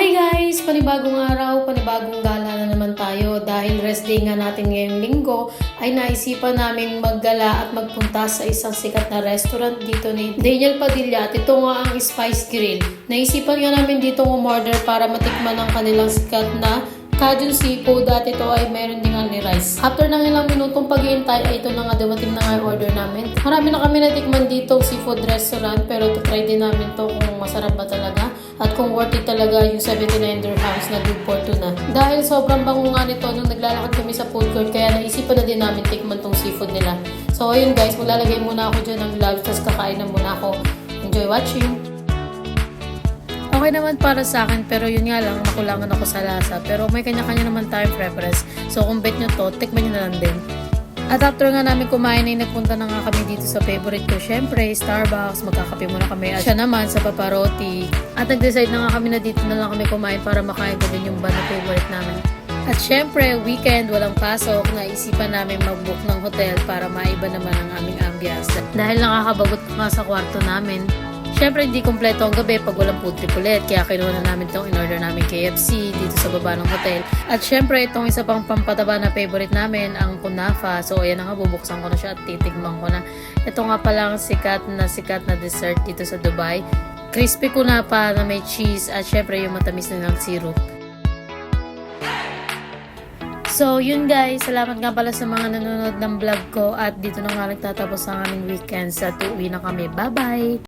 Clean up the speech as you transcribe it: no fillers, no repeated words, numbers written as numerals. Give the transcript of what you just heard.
Hi guys! Panibagong araw, panibagong gala na naman tayo. Dahil rest day nga natin ngayong linggo, ay naisipan naming maggala at magpunta sa isang sikat na restaurant dito ni Daniel Padilla. At ito nga ang Spice Grill. Naisipan nga namin dito umorder para matikman ang kanilang sikat na Cajun seafood at ito ay meron din nga ni rice. After ng ilang minutong pag-iintay ay ito na nga dumating na nga yung order namin. Marami na kami natikman dito seafood restaurant pero try din namin to kung masarap ba talaga at kung worth it talaga yung 79 dirhams na good for tuna. Dahil sobrang bango nga nito nung naglalakad kami sa food court kaya naisipan na din namin tikman tong seafood nila. So ayun guys, maglalagay muna ako dyan ng gloves tapos kakain na muna ako. Enjoy watching! Okay naman para sa akin pero yun nga lang nakulangan ako sa lasa pero may kanya-kanya naman tayong preference so kung bet nyo to, tikman nyo na lang din. At after nga namin kumain ay nagpunta na nga kami dito sa favorite ko syempre Starbucks, magkakape muna kami at siya naman sa Paparotti at nag-decide na nga kami na dito na lang kami kumain para makain ko din yung na favorite namin. At syempre weekend walang pasok, naisipan namin mag-book ng hotel para maiba naman ang aming ambiance dahil nakakabagot nga sa kwarto namin. Siyempre, hindi kompleto ang gabi pag walang food trip ulit. Kaya kinuha na namin itong in-order namin KFC dito sa baba ng hotel. At siyempre, itong isa pang pampataba na favorite namin, ang kunafa. So, ayan na nga, bubuksan ko na siya at titigman ko na. Ito nga pala ang sikat na dessert dito sa Dubai. Crispy kunafa na may cheese at siyempre yung matamis na ng syrup. So, yun guys. Salamat nga pala sa mga nanonood ng vlog ko. At dito na nga nagtatapos ang aming weekends at uuwi na kami. Bye-bye!